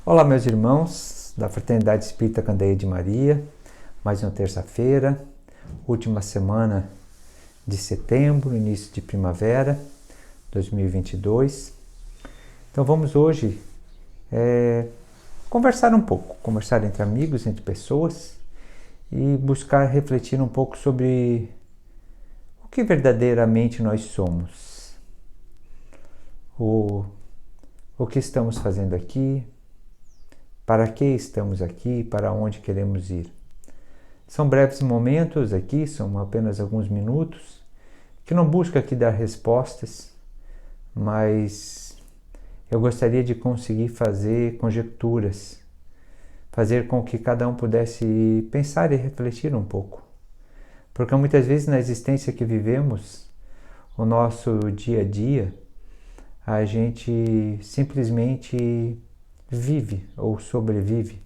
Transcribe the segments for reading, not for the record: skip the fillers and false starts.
Olá, meus irmãos da Fraternidade Espírita Candeia de Maria, mais uma terça-feira, última semana de setembro, início de primavera 2022. Então vamos hoje conversar um pouco, conversar entre amigos, entre pessoas e buscar refletir um pouco sobre o que verdadeiramente nós somos, o que estamos fazendo aqui, para que estamos aqui, para onde queremos ir. São breves momentos aqui, são apenas alguns minutos, que não busco aqui dar respostas, mas eu gostaria de conseguir fazer conjecturas, fazer com que cada um pudesse pensar e refletir um pouco. Porque muitas vezes na existência que vivemos, o nosso dia a dia, a gente simplesmente vive ou sobrevive.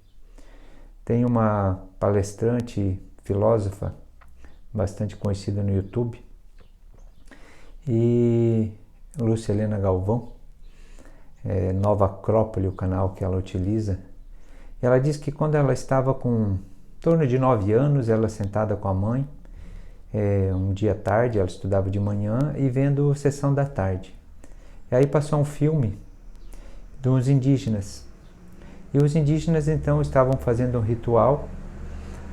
Tem uma palestrante, filósofa, bastante conhecida no YouTube, e Lúcia Helena Galvão, Nova Acrópole, o canal que ela utiliza, ela diz que quando ela estava com em torno de 9 anos, ela sentada com a mãe, um dia à tarde, ela estudava de manhã e vendo Sessão da Tarde. E aí passou um filme dos indígenas. E os indígenas então estavam fazendo um ritual,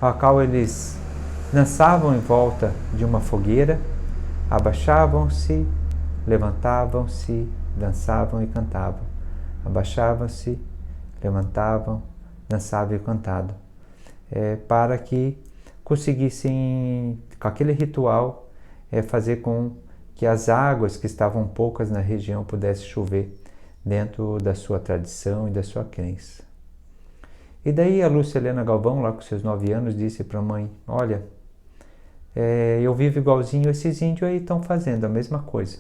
ao qual eles dançavam em volta de uma fogueira, abaixavam-se, levantavam-se, dançavam e cantavam. Abaixavam-se, levantavam, dançavam e cantavam. Para que conseguissem, com aquele ritual, fazer com que as águas que estavam poucas na região pudessem chover dentro da sua tradição e da sua crença. E daí a Lúcia Helena Galvão, lá com seus 9 anos, disse para a mãe: olha, eu vivo igualzinho esses índios aí estão fazendo a mesma coisa.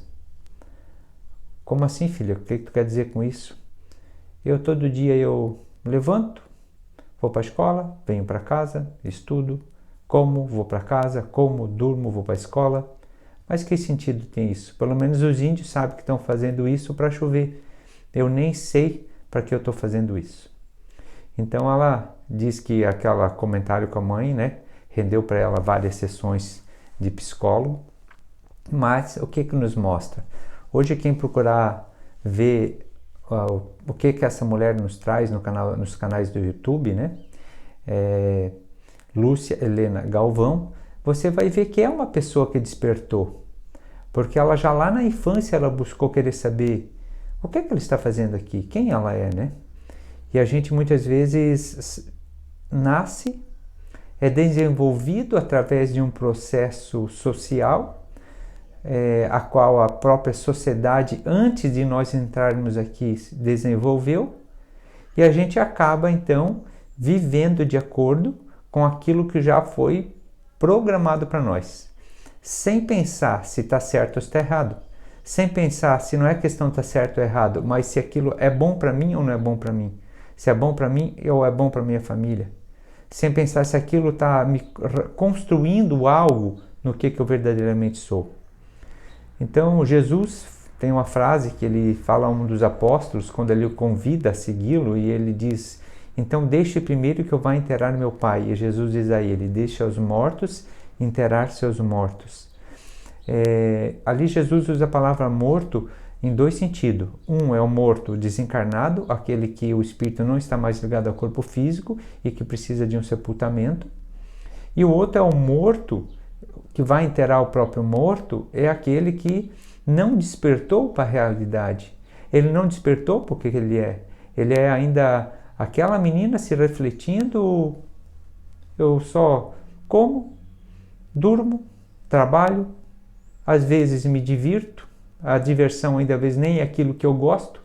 Como assim, filha? O que tu quer dizer com isso? Todo dia eu levanto, vou para a escola, venho para casa, estudo, como, vou para casa, como, durmo, vou para a escola. Mas que sentido tem isso? Pelo menos os índios sabem que estão fazendo isso para chover. Eu nem sei para que eu estou fazendo isso. Então ela diz que aquele comentário com a mãe, rendeu para ela várias sessões de psicólogo. Mas o que nos mostra? Hoje quem procurar ver o que essa mulher nos traz nos canais do YouTube, Lúcia Helena Galvão, você vai ver que é uma pessoa que despertou. Porque ela já lá na infância ela buscou querer saber o que ela está fazendo aqui, quem ela é, E a gente muitas vezes nasce, é desenvolvido através de um processo social, a qual a própria sociedade, antes de nós entrarmos aqui, desenvolveu, e a gente acaba então vivendo de acordo com aquilo que já foi programado para nós, sem pensar se está certo ou está errado, sem pensar se não é questão de estar certo ou errado, mas se aquilo é bom para mim ou não é bom para mim, se é bom para mim ou é bom para minha família, sem pensar se aquilo está me construindo algo no que eu verdadeiramente sou. Então Jesus tem uma frase que ele fala a um dos apóstolos, quando ele o convida a segui-lo, e ele diz: então deixe primeiro que eu vá enterrar meu pai. E Jesus diz a ele: deixe aos mortos enterrar seus mortos. Ali Jesus usa a palavra morto em dois sentidos. Um é o morto desencarnado, aquele que o espírito não está mais ligado ao corpo físico e que precisa de um sepultamento. E o outro é o morto, que vai enterrar o próprio morto, é aquele que não despertou para a realidade. Ele não despertou porque ele é. Ele é ainda aquela menina se refletindo: eu só como, durmo, trabalho, às vezes me divirto. A diversão ainda às vezes nem é aquilo que eu gosto,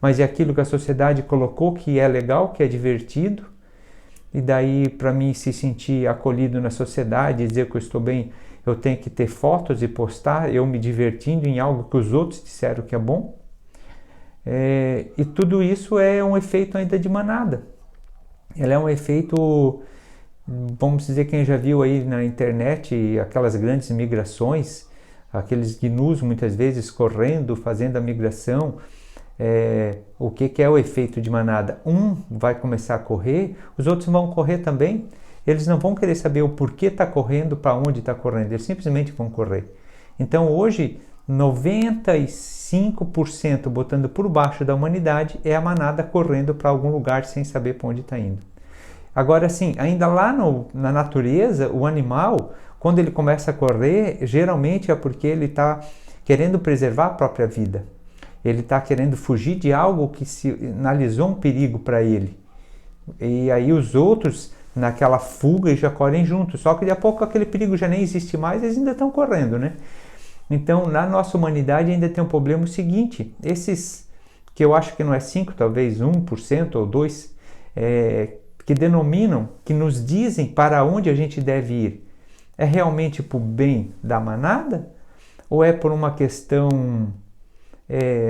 mas é aquilo que a sociedade colocou que é legal, que é divertido. E daí, para mim se sentir acolhido na sociedade e dizer que eu estou bem, eu tenho que ter fotos e postar eu me divertindo em algo que os outros disseram que é bom. E tudo isso é um efeito ainda de manada. Ele é um efeito, vamos dizer, quem já viu aí na internet aquelas grandes migrações, aqueles gnus muitas vezes correndo, fazendo a migração, o que é o efeito de manada. Um vai começar a correr, os outros vão correr também. Eles não vão querer saber o porquê está correndo, para onde está correndo, eles simplesmente vão correr. Então hoje, 95% botando por baixo da humanidade é a manada correndo para algum lugar sem saber para onde está indo. Agora sim, ainda lá na natureza, o animal, quando ele começa a correr, geralmente é porque ele está querendo preservar a própria vida. Ele está querendo fugir de algo que sinalizou um perigo para ele. E aí os outros, naquela fuga, já correm juntos. Só que daqui a pouco aquele perigo já nem existe mais, eles ainda estão correndo, né? Então, na nossa humanidade ainda tem um problema o seguinte, esses, que eu acho que não é 5, talvez 1% ou 2%, que denominam, que nos dizem para onde a gente deve ir, é realmente para o bem da manada? Ou é por uma questão,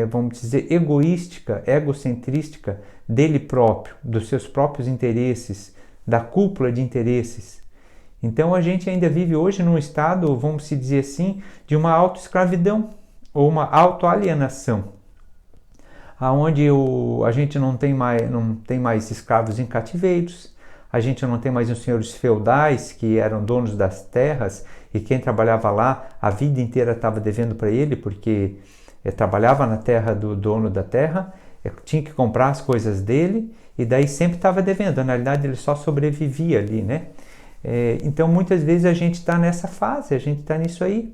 vamos dizer, egoística, egocentrística dele próprio, dos seus próprios interesses, da cúpula de interesses? Então a gente ainda vive hoje num estado, vamos dizer assim, de uma autoescravidão ou uma autoalienação, aonde a gente não tem mais escravos em cativeiros, a gente não tem mais os senhores feudais que eram donos das terras e quem trabalhava lá a vida inteira estava devendo para ele porque trabalhava na terra do dono da terra, tinha que comprar as coisas dele e daí sempre estava devendo, na realidade ele só sobrevivia ali, né? Então muitas vezes a gente está nessa fase, a gente está nisso aí.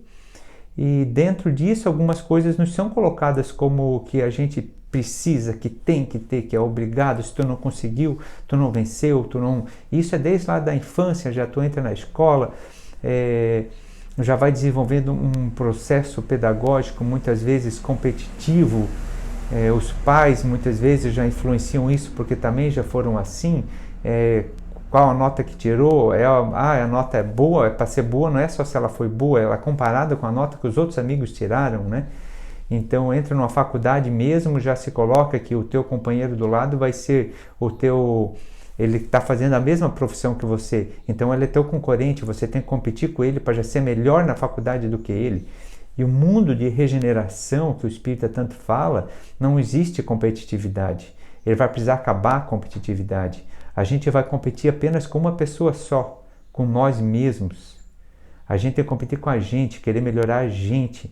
E dentro disso algumas coisas nos são colocadas como que a gente precisa, que tem que ter, que é obrigado. Se tu não conseguiu, tu não venceu, tu não... Isso é desde lá da infância, já tu entra na escola, já vai desenvolvendo um processo pedagógico muitas vezes competitivo. Os pais muitas vezes já influenciam isso porque também já foram assim. Qual a nota que tirou, a nota é boa, é para ser boa, não é só se ela foi boa, ela é comparada com a nota que os outros amigos tiraram, né? Então entra numa faculdade mesmo, já se coloca que o teu companheiro do lado vai ser ele está fazendo a mesma profissão que você, então ele é teu concorrente, você tem que competir com ele para já ser melhor na faculdade do que ele. E o mundo de regeneração que o Espírita tanto fala, não existe competitividade, ele vai precisar acabar a competitividade. A gente vai competir apenas com uma pessoa só, com nós mesmos. A gente tem que competir com a gente, querer melhorar a gente.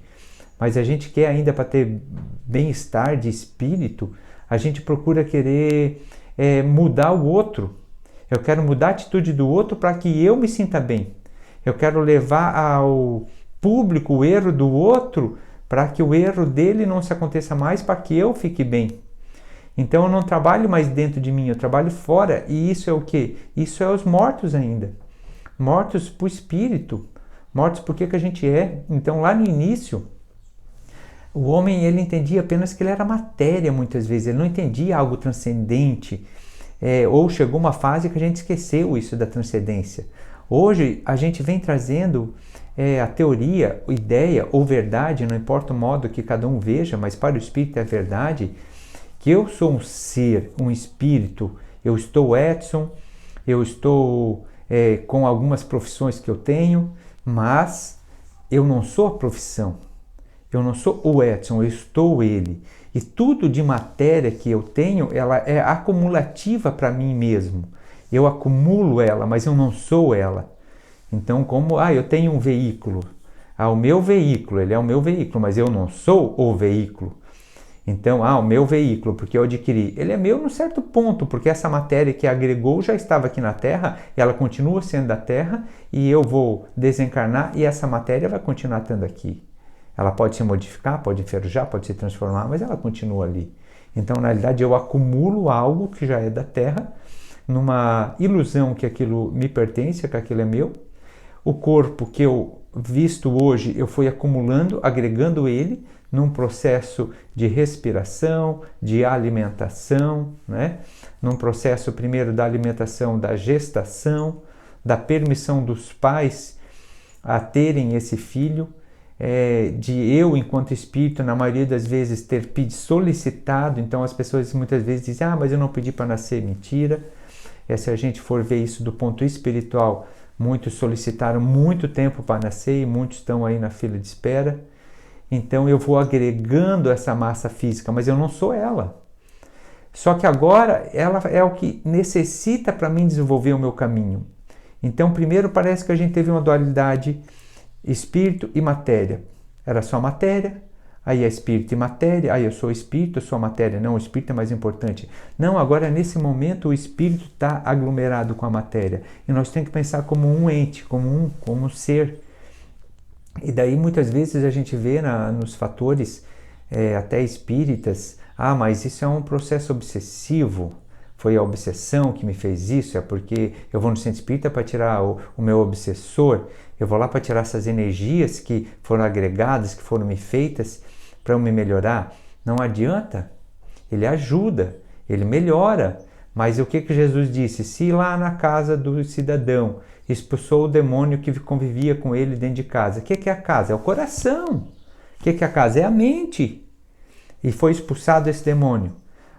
Mas a gente quer ainda, para ter bem-estar de espírito, a gente procura querer mudar o outro. Eu quero mudar a atitude do outro para que eu me sinta bem. Eu quero levar ao público o erro do outro para que o erro dele não se aconteça mais, para que eu fique bem. Então eu não trabalho mais dentro de mim, eu trabalho fora. E isso é o quê? Isso é os mortos ainda. Mortos para o espírito. Mortos porque que a gente é. Então lá no início, o homem ele entendia apenas que ele era matéria muitas vezes. Ele não entendia algo transcendente. Ou chegou uma fase que a gente esqueceu isso da transcendência. Hoje a gente vem trazendo a teoria, ideia ou verdade, não importa o modo que cada um veja, mas para o espírito é verdade, que eu sou um ser, um espírito, eu estou Edson, eu estou com algumas profissões que eu tenho, mas eu não sou a profissão, eu não sou o Edson, eu estou ele. E tudo de matéria que eu tenho, ela é acumulativa para mim mesmo. Eu acumulo ela, mas eu não sou ela. Então, como eu tenho um veículo, o meu veículo, ele é o meu veículo, mas eu não sou o veículo. Então, o meu veículo, porque eu adquiri, ele é meu num certo ponto, porque essa matéria que agregou já estava aqui na Terra, ela continua sendo da Terra, e eu vou desencarnar e essa matéria vai continuar estando aqui. Ela pode se modificar, pode enferrujar, pode se transformar, mas ela continua ali. Então, na realidade, eu acumulo algo que já é da Terra, numa ilusão que aquilo me pertence, que aquilo é meu. O corpo que eu visto hoje, eu fui acumulando, agregando ele, num processo de respiração, de alimentação, né? Num processo primeiro da alimentação, da gestação, da permissão dos pais a terem esse filho, de eu, enquanto espírito, na maioria das vezes ter solicitado. Então as pessoas muitas vezes dizem, mas eu não pedi para nascer. Mentira. Se a gente for ver isso do ponto espiritual, muitos solicitaram muito tempo para nascer e muitos estão aí na fila de espera. Então eu vou agregando essa massa física, mas eu não sou ela. Só que agora ela é o que necessita para mim desenvolver o meu caminho. Então primeiro parece que a gente teve uma dualidade espírito e matéria. Era só matéria, aí é espírito e matéria, aí eu sou espírito, eu sou matéria. Não, o espírito é mais importante. Não, agora nesse momento o espírito está aglomerado com a matéria. E nós temos que pensar como um ente, como um ser. E daí muitas vezes a gente vê nos fatores até espíritas, mas isso é um processo obsessivo, foi a obsessão que me fez isso, é porque eu vou no centro espírita para tirar o meu obsessor, eu vou lá para tirar essas energias que foram agregadas, que foram me feitas para eu me melhorar. Não adianta, ele ajuda, ele melhora. Mas o que Jesus disse? Se lá na casa do cidadão expulsou o demônio que convivia com ele dentro de casa. O que é a casa? É o coração. O que é a casa? É a mente. E foi expulsado esse demônio.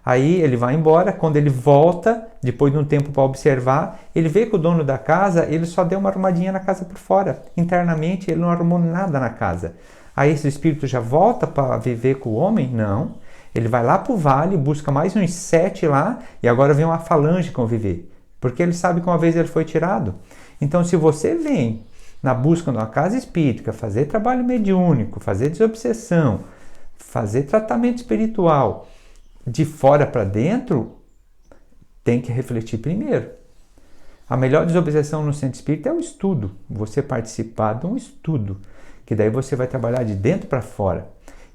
Aí ele vai embora, quando ele volta, depois de um tempo para observar, ele vê que o dono da casa, ele só deu uma arrumadinha na casa por fora. Internamente ele não arrumou nada na casa. Aí esse espírito já volta para viver com o homem? Não. Ele vai lá para o vale, busca mais uns 7 lá, e agora vem uma falange conviver. Porque ele sabe que uma vez ele foi tirado. Então se você vem na busca de uma casa espírita, fazer trabalho mediúnico, fazer desobsessão, fazer tratamento espiritual, de fora para dentro, tem que refletir primeiro. A melhor desobsessão no centro espírita é o estudo. Você participar de um estudo, que daí você vai trabalhar de dentro para fora.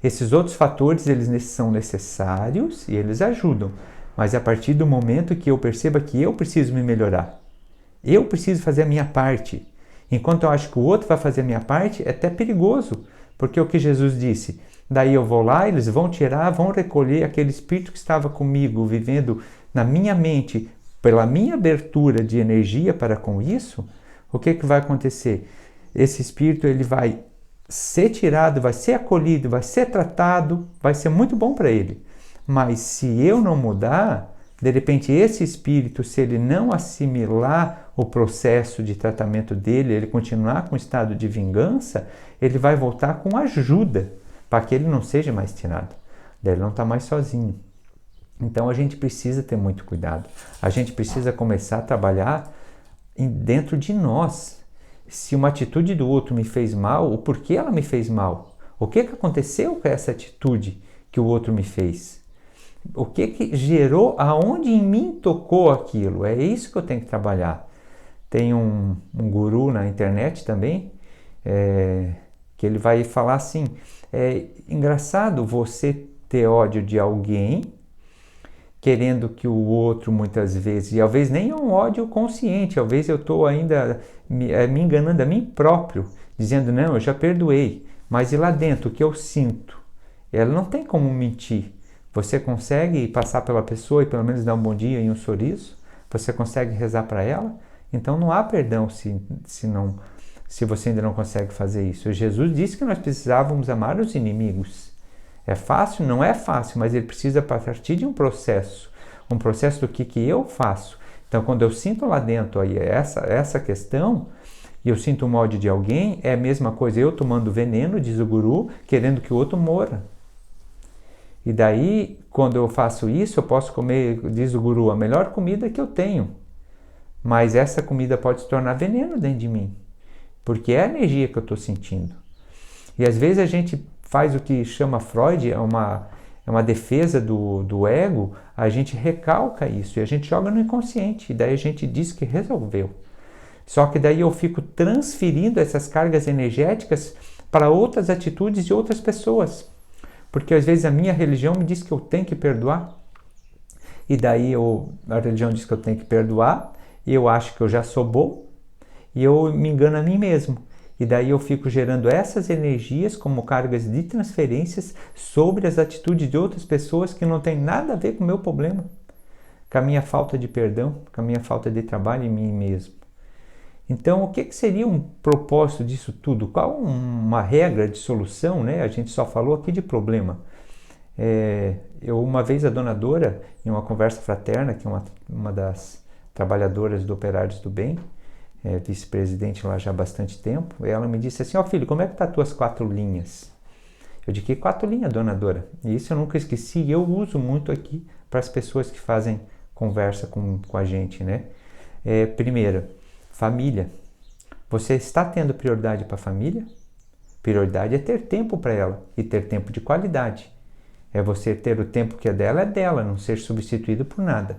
Esses outros fatores, eles são necessários e eles ajudam. Mas a partir do momento que eu perceba que eu preciso me melhorar, eu preciso fazer a minha parte. Enquanto eu acho que o outro vai fazer a minha parte, é até perigoso. Porque o que Jesus disse, daí eu vou lá, eles vão tirar, vão recolher aquele espírito que estava comigo, vivendo na minha mente, pela minha abertura de energia para com isso, o que vai acontecer? Esse espírito ele vai ser tirado, vai ser acolhido, vai ser tratado, vai ser muito bom para ele. Mas se eu não mudar, de repente esse espírito, se ele não assimilar o processo de tratamento dele, ele continuar com o estado de vingança, ele vai voltar com ajuda, para que ele não seja mais tirado. Daí ele não está mais sozinho. Então a gente precisa ter muito cuidado. A gente precisa começar a trabalhar dentro de nós. Se uma atitude do outro me fez mal, o porquê ela me fez mal? O que aconteceu com essa atitude que o outro me fez? O que gerou, aonde em mim tocou aquilo? É isso que eu tenho que trabalhar. Tem um guru na internet também, que ele vai falar assim, é engraçado você ter ódio de alguém, querendo que o outro muitas vezes, e às vezes nem é um ódio consciente, às vezes eu estou ainda me enganando a mim próprio, dizendo não, eu já perdoei, mas e lá dentro o que eu sinto? Ela não tem como mentir. Você consegue passar pela pessoa e pelo menos dar um bom dia e um sorriso? Você consegue rezar para ela? Então não há perdão se você ainda não consegue fazer isso. Jesus disse que nós precisávamos amar os inimigos. É fácil? Não é fácil, mas ele precisa partir de um processo do que eu faço. Então quando eu sinto lá dentro aí essa questão, e eu sinto o ódio de alguém, é a mesma coisa eu tomando veneno, diz o guru, querendo que o outro morra. E daí, quando eu faço isso, eu posso comer, diz o guru, a melhor comida que eu tenho. Mas essa comida pode se tornar veneno dentro de mim. Porque é a energia que eu estou sentindo. E às vezes a gente faz o que chama Freud, é uma defesa do ego, a gente recalca isso e a gente joga no inconsciente. E daí a gente diz que resolveu. Só que daí eu fico transferindo essas cargas energéticas para outras atitudes de outras pessoas. Porque às vezes a minha religião me diz que eu tenho que perdoar. E daí a religião diz que eu tenho que perdoar. E eu acho que eu já sou bom. E eu me engano a mim mesmo. E daí eu fico gerando essas energias como cargas de transferências sobre as atitudes de outras pessoas que não tem nada a ver com o meu problema. Com a minha falta de perdão, com a minha falta de trabalho em mim mesmo. Então, o que seria um propósito disso tudo? Qual uma regra de solução, né? A gente só falou aqui de problema. Uma vez a dona Dora, em uma conversa fraterna, que é uma das trabalhadoras do Operários do Bem, vice-presidente lá já há bastante tempo, ela me disse assim, filho, como é que tá as tuas 4 linhas? Eu adquiri 4 linhas, dona Dora. E isso eu nunca esqueci e eu uso muito aqui para as pessoas que fazem conversa com a gente, né? Primeiro, família. Você está tendo prioridade para a família? Prioridade é ter tempo para ela e ter tempo de qualidade. É você ter o tempo que é dela, não ser substituído por nada.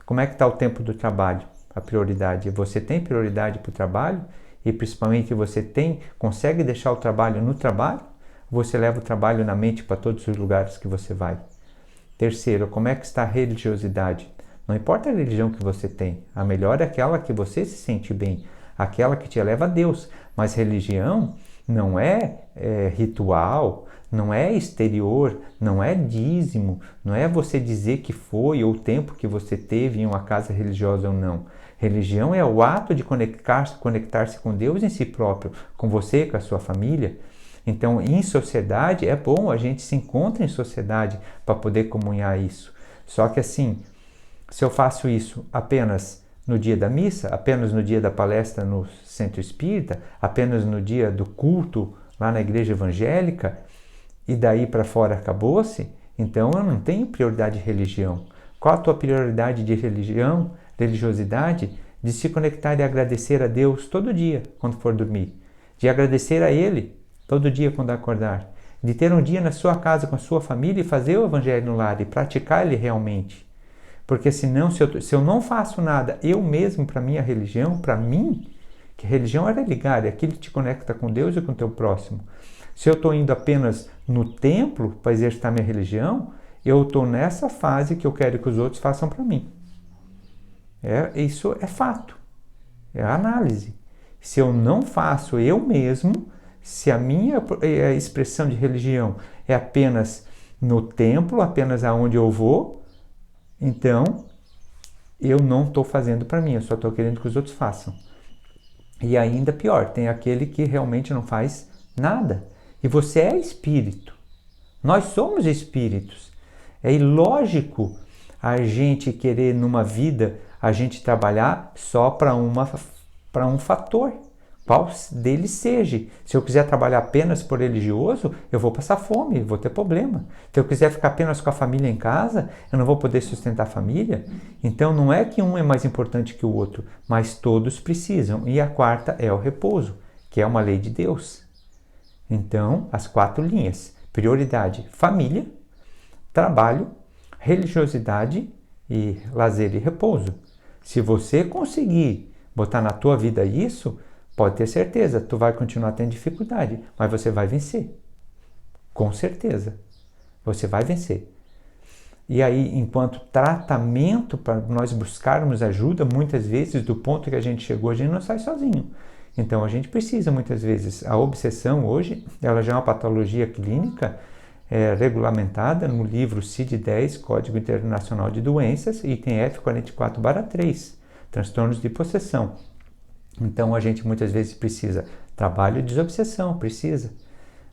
Como é que está o tempo do trabalho? A prioridade. Você tem prioridade para o trabalho? E principalmente você consegue deixar o trabalho no trabalho? Você leva o trabalho na mente para todos os lugares que você vai? Terceiro, como é que está a religiosidade? Não importa a religião que você tem, a melhor é aquela que você se sente bem, aquela que te leva a Deus. Mas religião não é ritual, não é exterior, não é dízimo, não é você dizer que foi ou o tempo que você teve em uma casa religiosa ou não. Religião é o ato de conectar-se com Deus em si próprio, com você, com a sua família. Então, em sociedade, é bom, a gente se encontra em sociedade para poder comunhar isso. Só que assim, se eu faço isso apenas no dia da missa, apenas no dia da palestra no centro espírita, apenas no dia do culto lá na igreja evangélica, e daí para fora acabou-se, então eu não tenho prioridade de religião. Qual a tua prioridade de religiosidade? De se conectar e agradecer a Deus todo dia quando for dormir. De agradecer a Ele todo dia quando acordar. De ter um dia na sua casa com a sua família e fazer o evangelho no lar e praticar ele realmente. Porque senão, se eu não faço nada, eu mesmo, para minha religião, para mim, que religião é ligar, é aquilo que te conecta com Deus e com o teu próximo. Se eu estou indo apenas no templo para exercitar minha religião, eu estou nessa fase que eu quero que os outros façam para mim. Isso é fato, é análise. Se eu não faço eu mesmo, se a minha expressão de religião é apenas no templo, apenas aonde eu vou, então eu não estou fazendo para mim, eu só estou querendo que os outros façam. E ainda pior, tem aquele que realmente não faz nada. E você é espírito. Nós somos espíritos. É ilógico a gente querer numa vida, a gente trabalhar só para um fator. Qual deles seja. Se eu quiser trabalhar apenas por religioso, eu vou passar fome, vou ter problema. Se eu quiser ficar apenas com a família em casa, eu não vou poder sustentar a família. Então não é que um é mais importante que o outro, mas todos precisam. E a quarta é o repouso, que é uma lei de Deus. Então, as 4 linhas: prioridade, família, trabalho, religiosidade e lazer e repouso. Se você conseguir botar na tua vida isso, pode ter certeza, tu vai continuar tendo dificuldade, mas você vai vencer. Com certeza. Você vai vencer. E aí, enquanto tratamento para nós buscarmos ajuda, muitas vezes, do ponto que a gente chegou, a gente não sai sozinho. Então, a gente precisa, muitas vezes, a obsessão hoje, ela já é uma patologia clínica regulamentada no livro CID-10, Código Internacional de Doenças, item F44/3, transtornos de possessão. Então, a gente muitas vezes precisa trabalho de desobsessão, precisa.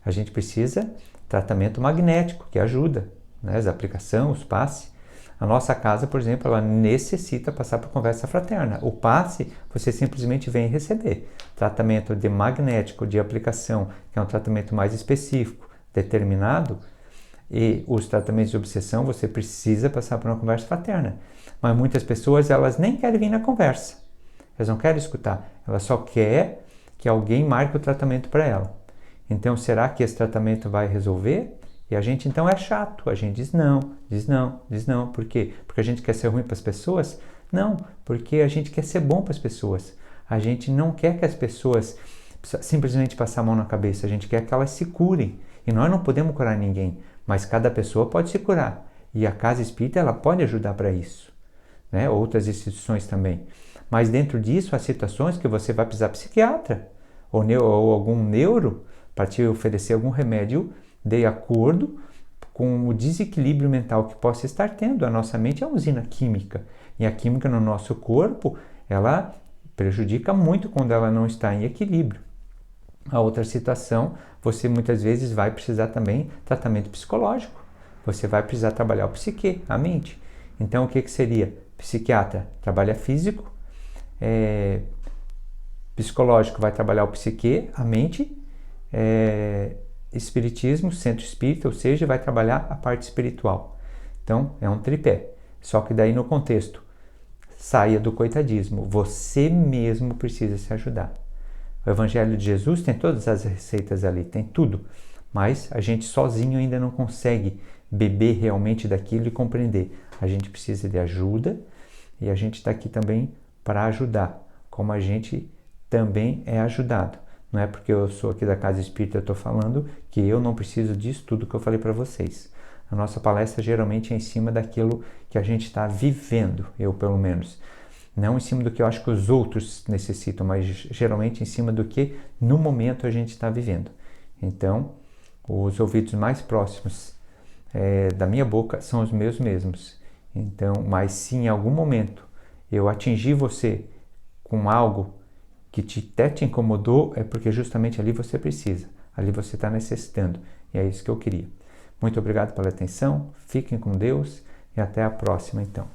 A gente precisa tratamento magnético, que ajuda, né? As aplicações, os passes. A nossa casa, por exemplo, ela necessita passar por conversa fraterna. O passe, você simplesmente vem receber. Tratamento de magnético, de aplicação, que é um tratamento mais específico, determinado, e os tratamentos de obsessão, você precisa passar por uma conversa fraterna. Mas muitas pessoas, elas nem querem vir na conversa. Elas não querem escutar. Elas só querem que alguém marque o tratamento para ela. Então, será que esse tratamento vai resolver? E a gente, então, é chato. A gente diz não, diz não, diz não. Por quê? Porque a gente quer ser ruim para as pessoas? Não, porque a gente quer ser bom para as pessoas. A gente não quer que as pessoas simplesmente passem a mão na cabeça. A gente quer que elas se curem. E nós não podemos curar ninguém. Mas cada pessoa pode se curar. E a casa espírita, ela pode ajudar para isso, né? Outras instituições também. Mas dentro disso, há situações que você vai precisar de psiquiatra ou algum neuro para te oferecer algum remédio de acordo com o desequilíbrio mental que possa estar tendo. A nossa mente é uma usina química. E a química no nosso corpo, ela prejudica muito quando ela não está em equilíbrio. A outra situação, você muitas vezes vai precisar também de tratamento psicológico. Você vai precisar trabalhar o psique, a mente. Então, o que seria? Psiquiatra trabalha físico, psicológico vai trabalhar o psique, a mente, Espiritismo, Centro Espírita, ou seja, vai trabalhar a parte espiritual. Então, é um tripé. Só que daí no contexto, saia do coitadismo. Você mesmo precisa se ajudar. O Evangelho de Jesus tem todas as receitas ali, tem tudo. Mas a gente sozinho ainda não consegue beber realmente daquilo e compreender. A gente precisa de ajuda e a gente está aqui também para ajudar, como a gente também é ajudado. Não é porque eu sou aqui da Casa Espírita, eu estou falando que eu não preciso disso tudo que eu falei para vocês. A nossa palestra geralmente é em cima daquilo que a gente está vivendo, eu pelo menos. Não em cima do que eu acho que os outros necessitam, mas geralmente em cima do que no momento a gente está vivendo. Então, os ouvidos mais próximos da minha boca são os meus mesmos. Então, mas se em algum momento eu atingir você com algo que até te incomodou, é porque justamente ali você precisa, ali você está necessitando. E é isso que eu queria. Muito obrigado pela atenção, fiquem com Deus e até a próxima então.